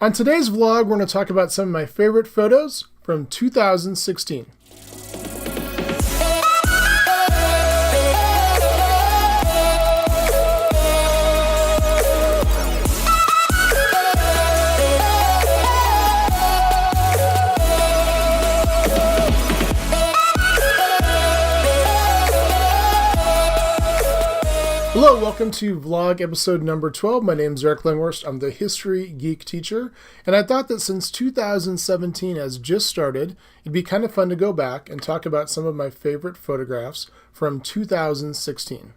On today's vlog, we're going to talk about some of my favorite photos from 2016. Hello, welcome to vlog episode number 12. My name is Eric Langhorst. I'm the History Geek Teacher, and I thought that since 2017 has just started, it'd be kind of fun to go back and talk about some of my favorite photographs from 2016.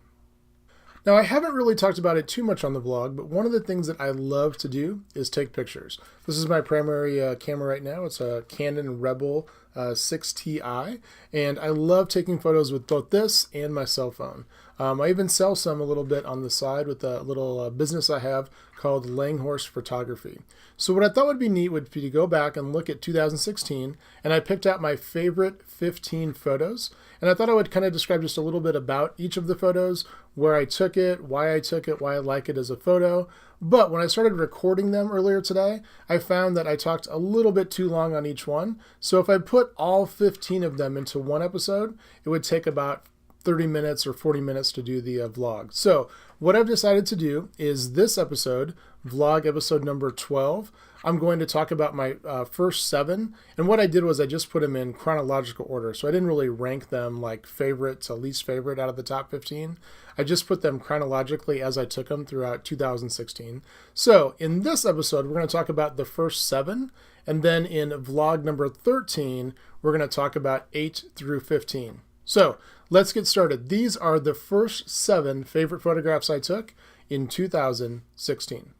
Now, I haven't really talked about it too much on the vlog, but one of the things that I love to do is take pictures. This is my primary camera right now. It's a Canon Rebel 6Ti, and I love taking photos with both this and my cell phone. I even sell some a little bit on the side with a little business I have called Langhorst Photography. So what I thought would be neat would be to go back and look at 2016, and I picked out my favorite 15 photos, and I thought I would kind of describe just a little bit about each of the photos, where I took it, why I like it as a photo. But when I started recording them earlier today, I found that I talked a little bit too long on each one. So if I put all 15 of them into one episode, it would take about 30 minutes or 40 minutes to do the vlog. So what I've decided to do is this episode, vlog episode number 12, I'm going to talk about my first 7. And what I did was I just put them in chronological order. So I didn't really rank them like favorite to least favorite out of the top 15. I just put them chronologically as I took them throughout 2016. So in this episode, we're going to talk about the first 7. And then in vlog number 13, we're going to talk about 8 through 15. So let's get started. These are the first 7 favorite photographs I took in 2016.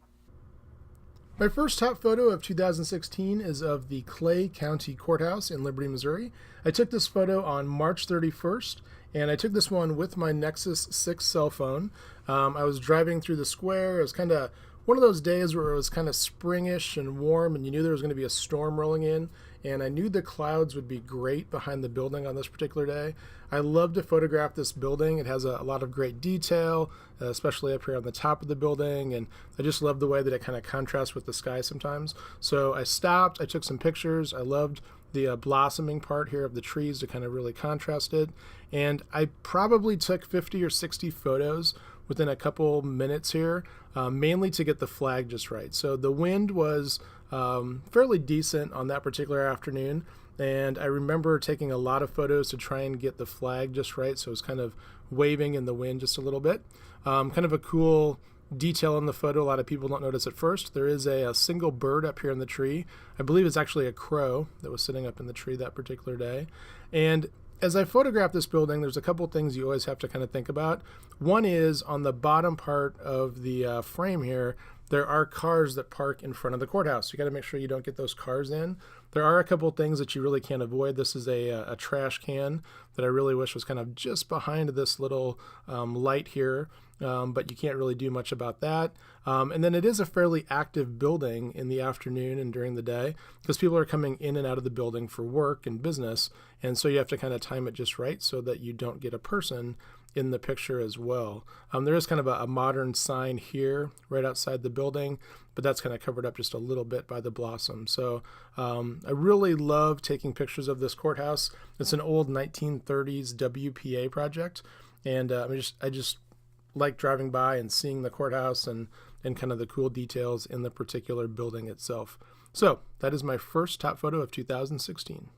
My first top photo of 2016 is of the Clay County Courthouse in Liberty, Missouri. I took this photo on March 31st, and I took this one with my Nexus 6 cell phone. I was driving through the square. It was kind of one of those days where it was kind of springish and warm, and you knew there was going to be a storm rolling in, and I knew the clouds would be great behind the building on this particular day. I love to photograph this building. It has a lot of great detail, especially up here on the top of the building, and I just love the way that it kind of contrasts with the sky sometimes. So I stopped, I took some pictures. I loved the blossoming part here of the trees to kind of really contrast it, and I probably took 50 or 60 photos within a couple minutes here, mainly to get the flag just right. So the wind was fairly decent on that particular afternoon, and I remember taking a lot of photos to try and get the flag just right, so it was kind of waving in the wind just a little bit. Kind of a cool detail in the photo a lot of people don't notice at first. There is a single bird up here in the tree. I believe it's actually a crow that was sitting up in the tree that particular day. And as I photograph this building, there's a couple things you always have to kind of think about. One is on the bottom part of the frame here, there are cars that park in front of the courthouse. You got to make sure you don't get those cars in. There are a couple things that you really can't avoid. This is a trash can that I really wish was kind of just behind this little light here, but you can't really do much about that. And then it is a fairly active building in the afternoon and during the day because people are coming in and out of the building for work and business, and so you have to kind of time it just right so that you don't get a person in the picture as well. There is kind of a modern sign here right outside the building, but that's kind of covered up just a little bit by the blossom. So I really love taking pictures of this courthouse. It's an old 1930s WPA project, and I just like driving by and seeing the courthouse and kind of the cool details in the particular building itself. So that is my first top photo of 2016.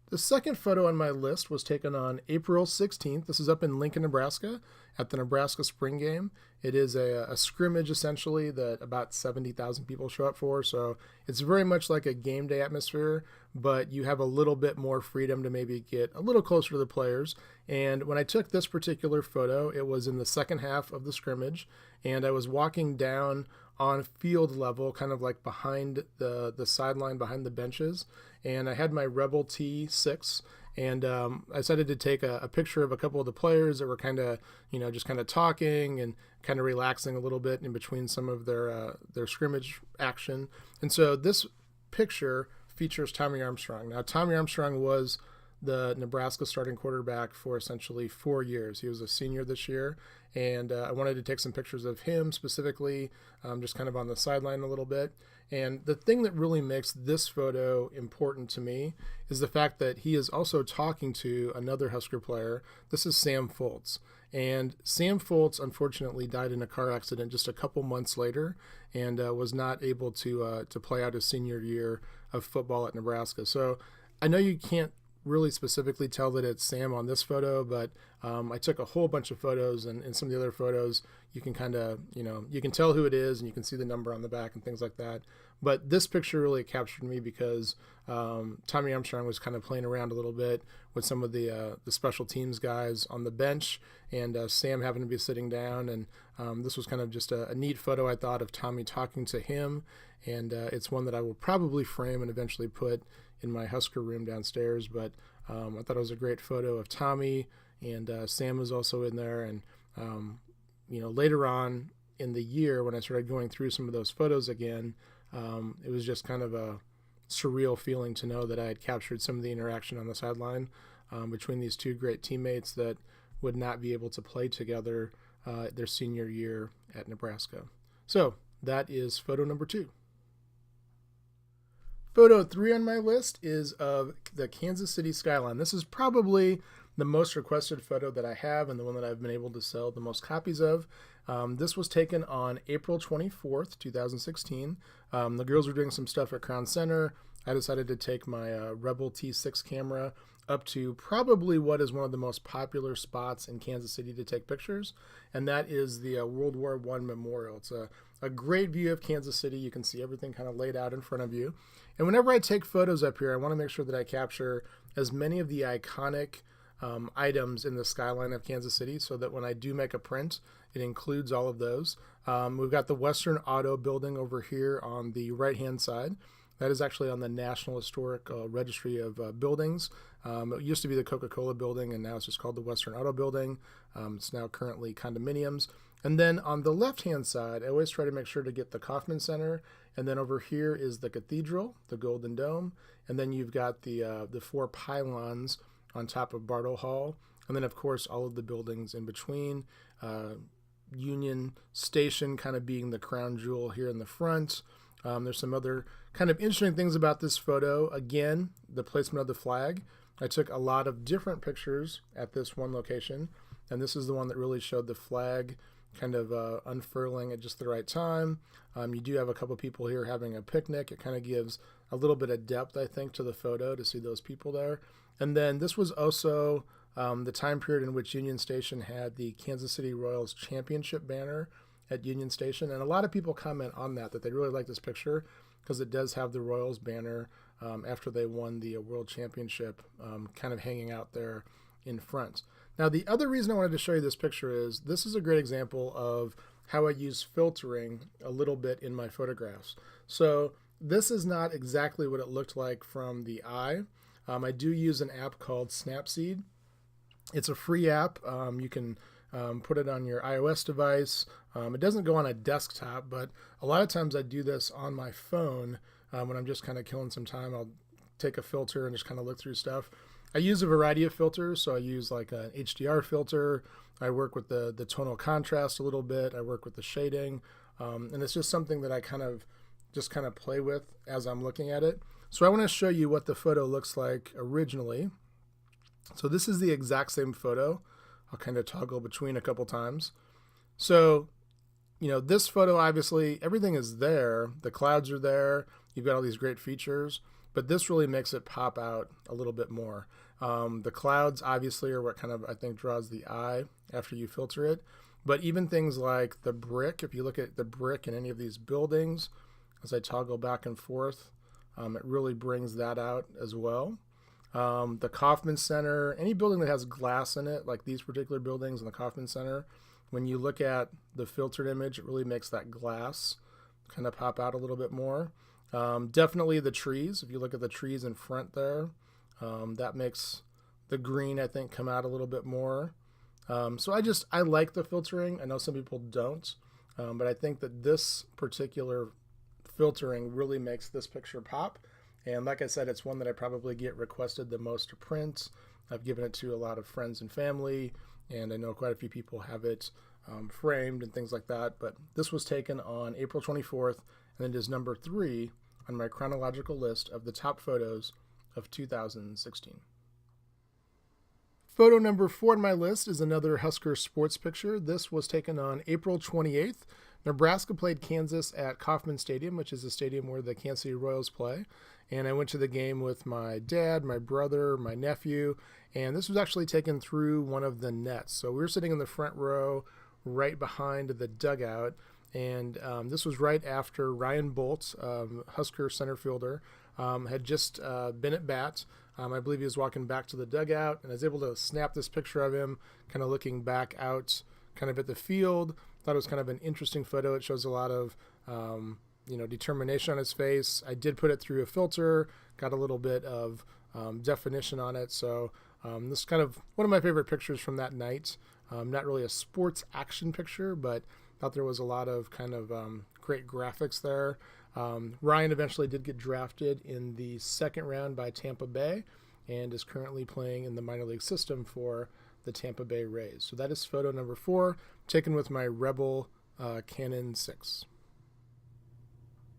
The second photo on my list was taken on April 16th. This is up in Lincoln, Nebraska at the Nebraska Spring Game. It is a scrimmage essentially that about 70,000 people show up for. So it's very much like a game day atmosphere, but you have a little bit more freedom to maybe get a little closer to the players. And when I took this particular photo, it was in the second half of the scrimmage, and I was walking down on field level, kind of like behind the sideline, behind the benches. And I had my Rebel T6, and I decided to take a picture of a couple of the players that were kind of, just kind of talking and kind of relaxing a little bit in between some of their scrimmage action. And so this picture features Tommy Armstrong. Now, Tommy Armstrong was the Nebraska starting quarterback for essentially 4 years. He was a senior this year, and I wanted to take some pictures of him specifically, just kind of on the sideline a little bit. And the thing that really makes this photo important to me is the fact that he is also talking to another Husker player. This is Sam Foltz. And Sam Foltz, unfortunately, died in a car accident just a couple months later and was not able to play out his senior year of football at Nebraska. So I know you can't really specifically tell that it's Sam on this photo, but I took a whole bunch of photos, and in some of the other photos you can kind of, you can tell who it is and you can see the number on the back and things like that. But this picture really captured me because Tommy Armstrong was kind of playing around a little bit with some of the special teams guys on the bench, and Sam happened to be sitting down, and this was kind of just a neat photo, I thought, of Tommy talking to him, and it's one that I will probably frame and eventually put in my Husker room downstairs. But I thought it was a great photo of Tommy, and Sam was also in there. And later on in the year, when I started going through some of those photos again, it was just kind of a surreal feeling to know that I had captured some of the interaction on the sideline between these two great teammates that would not be able to play together their senior year at Nebraska. So that is photo number 2. Photo 3 on my list is of the Kansas City skyline. This is probably the most requested photo that I have and the one that I've been able to sell the most copies of. This was taken on April 24th, 2016. The girls were doing some stuff at Crown Center. I decided to take my Rebel T6 camera up to probably what is one of the most popular spots in Kansas City to take pictures, and that is the World War I Memorial. It's a great view of Kansas City. You can see everything kind of laid out in front of you. And whenever I take photos up here, I want to make sure that I capture as many of the iconic items in the skyline of Kansas City so that when I do make a print, it includes all of those. We've got the Western Auto Building over here on the right-hand side. That is actually on the National Historic Registry of Buildings. It used to be the Coca-Cola Building, and now it's just called the Western Auto Building. It's now currently condominiums. And then on the left-hand side, I always try to make sure to get the Kauffman Center. And then over here is the Cathedral, the Golden Dome. And then you've got the 4 pylons on top of Bartle Hall. And then, of course, all of the buildings in between. Union Station kind of being the crown jewel here in the front. There's some other kind of interesting things about this photo. Again, the placement of the flag. I took a lot of different pictures at this one location, and this is the one that really showed the flag kind of unfurling at just the right time. You do have a couple people here having a picnic. It kind of gives a little bit of depth, I think, to the photo to see those people there. And then this was also the time period in which Union Station had the Kansas City Royals championship banner at Union Station, and a lot of people comment on that they really like this picture because it does have the Royals banner after they won the World Championship kind of hanging out there in front. Now, the other reason I wanted to show you this picture is this is a great example of how I use filtering a little bit in my photographs. So this is not exactly what it looked like from the eye. I do use an app called Snapseed. It's a free app. You can put it on your iOS device. It doesn't go on a desktop, but a lot of times I do this on my phone when I'm just kind of killing some time. I'll take a filter and just kind of look through stuff. I use a variety of filters, so I use like an HDR filter. I work with the tonal contrast a little bit. I work with the shading, and it's just something that I kind of play with as I'm looking at it. So I want to show you what the photo looks like originally. So this is the exact same photo. I'll kind of toggle between a couple times. So, this photo, obviously, everything is there. The clouds are there. You've got all these great features, but this really makes it pop out a little bit more. The clouds, obviously, are what kind of, I think, draws the eye after you filter it. But even things like the brick, if you look at the brick in any of these buildings, as I toggle back and forth, it really brings that out as well. The Kauffman Center, any building that has glass in it, like these particular buildings in the Kauffman Center, when you look at the filtered image, it really makes that glass kind of pop out a little bit more. Definitely the trees. If you look at the trees in front there, that makes the green, I think, come out a little bit more. So I like the filtering. I know some people don't, but I think that this particular filtering really makes this picture pop. And like I said, it's one that I probably get requested the most to print. I've given it to a lot of friends and family, and I know quite a few people have it framed and things like that. But this was taken on April 24th, and it is number 3 on my chronological list of the top photos of 2016. Photo number 4 on my list is another Husker sports picture. This was taken on April 28th. Nebraska played Kansas at Kauffman Stadium, which is the stadium where the Kansas City Royals play. And I went to the game with my dad, my brother, my nephew, and this was actually taken through one of the nets. So we were sitting in the front row right behind the dugout, and this was right after Ryan Bolt, Husker center fielder, had just been at bat. I believe he was walking back to the dugout, and I was able to snap this picture of him kind of looking back out kind of at the field. Thought it was kind of an interesting photo. It shows a lot of determination on his face. I did put it through a filter, got a little bit of definition on it. So this is kind of one of my favorite pictures from that night. Not really a sports action picture, but thought there was a lot of kind of great graphics there. Ryan eventually did get drafted in the second round by Tampa Bay and is currently playing in the minor league system for the Tampa Bay Rays. So that is photo number 4, taken with my Rebel Canon 6.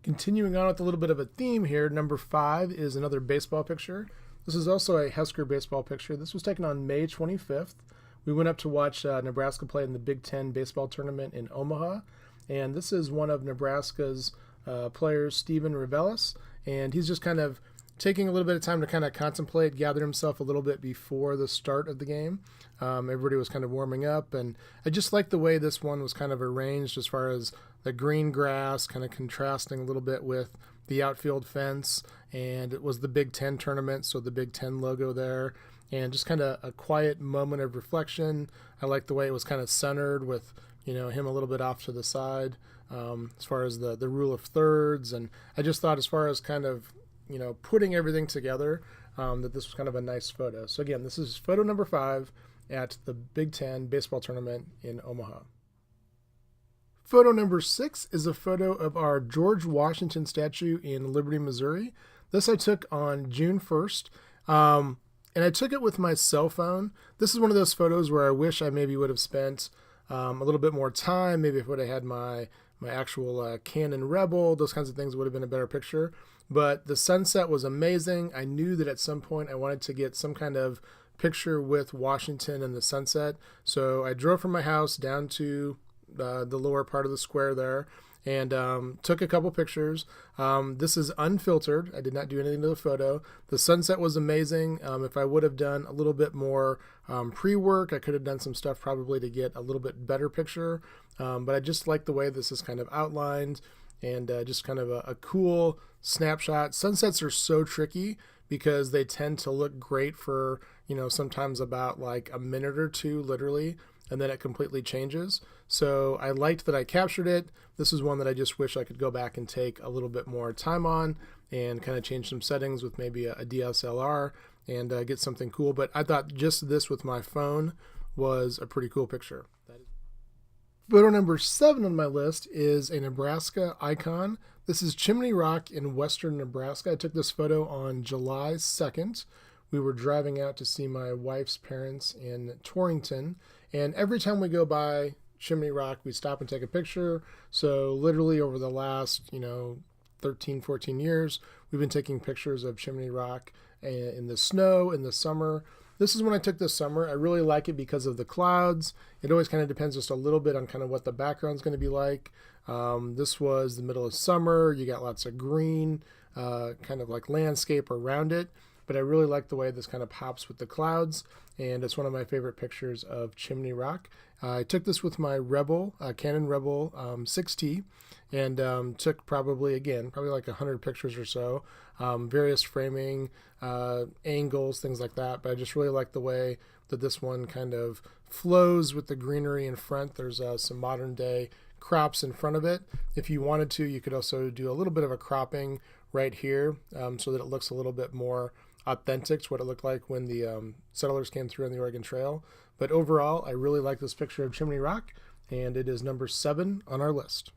Continuing on with a little bit of a theme here, number 5 is another baseball picture. This is also a Husker baseball picture. This was taken on May 25th. We went up to watch Nebraska play in the Big Ten baseball tournament in Omaha, and this is one of Nebraska's players, Steven Revelis, and he's just kind of taking a little bit of time to kind of contemplate, gather himself a little bit before the start of the game. Everybody was kind of warming up, and I just like the way this one was kind of arranged as far as the green grass kind of contrasting a little bit with the outfield fence, and it was the Big Ten tournament, so the Big Ten logo there, and just kind of a quiet moment of reflection. I like the way it was kind of centered with him a little bit off to the side as far as the rule of thirds, and I just thought as far as kind of putting everything together, that this was kind of a nice photo. So again, this is photo number 5 at the Big Ten baseball tournament in Omaha. Photo number 6 is a photo of our George Washington statue in Liberty, Missouri. This I took on June 1st, and I took it with my cell phone. This is one of those photos where I wish I maybe would have spent a little bit more time. Maybe if I would have had my actual Canon Rebel, those kinds of things would have been a better picture. But the sunset was amazing. I knew that at some point I wanted to get some kind of picture with Washington and the sunset. So I drove from my house down to the lower part of the square there and took a couple pictures. This is unfiltered. I did not do anything to the photo. The sunset was amazing. If I would have done a little bit more pre-work, I could have done some stuff probably to get a little bit better picture. But I just like the way this is kind of outlined and just kind of a cool snapshot. Sunsets are so tricky because they tend to look great for, sometimes about like a minute or two, literally, and then it completely changes. So I liked that I captured it. This is one that I just wish I could go back and take a little bit more time on and kind of change some settings with maybe a DSLR and get something cool. But I thought just this with my phone was a pretty cool picture. Photo number 7 on my list is a Nebraska icon. This is Chimney Rock in western Nebraska. I took this photo on July 2nd. We were driving out to see my wife's parents in Torrington, and every time we go by Chimney Rock, we stop and take a picture. So literally over the last, 13, 14 years, we've been taking pictures of Chimney Rock in the snow, in the summer. This is when I took this summer. I really like it because of the clouds. It always kind of depends just a little bit on kind of what the background's going to be like. This was the middle of summer. You got lots of green, kind of like landscape around it. But I really like the way this kind of pops with the clouds. And it's one of my favorite pictures of Chimney Rock. I took this with my Rebel, Canon Rebel 6T, and took probably like 100 pictures or so, various framing, angles, things like that. But I just really like the way that this one kind of flows with the greenery in front. There's some modern day crops in front of it. If you wanted to, you could also do a little bit of a cropping right here so that it looks a little bit more authentic to what it looked like when the settlers came through on the Oregon Trail. But overall, I really like this picture of Chimney Rock, and it is number 7 on our list.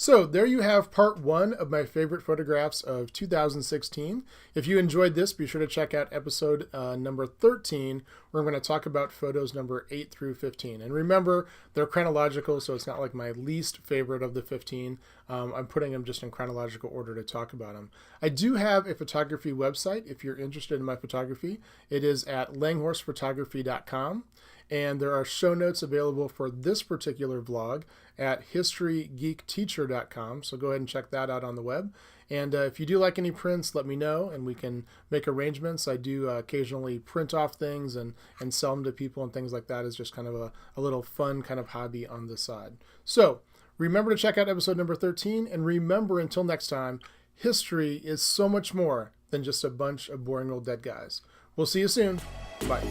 So there you have part 1 of my favorite photographs of 2016. If you enjoyed this, be sure to check out episode number 13, where I'm going to talk about photos number 8 through 15. And remember, they're chronological, so it's not like my least favorite of the 15. I'm putting them just in chronological order to talk about them. I do have a photography website if you're interested in my photography. It is at langhorstphotography.com. And there are show notes available for this particular vlog at historygeekteacher.com. So go ahead and check that out on the web. And if you do like any prints, let me know and we can make arrangements. I do occasionally print off things and sell them to people and things like that. It's just kind of a little fun kind of hobby on the side. So remember to check out episode number 13. And remember, until next time, history is so much more than just a bunch of boring old dead guys. We'll see you soon. Bye.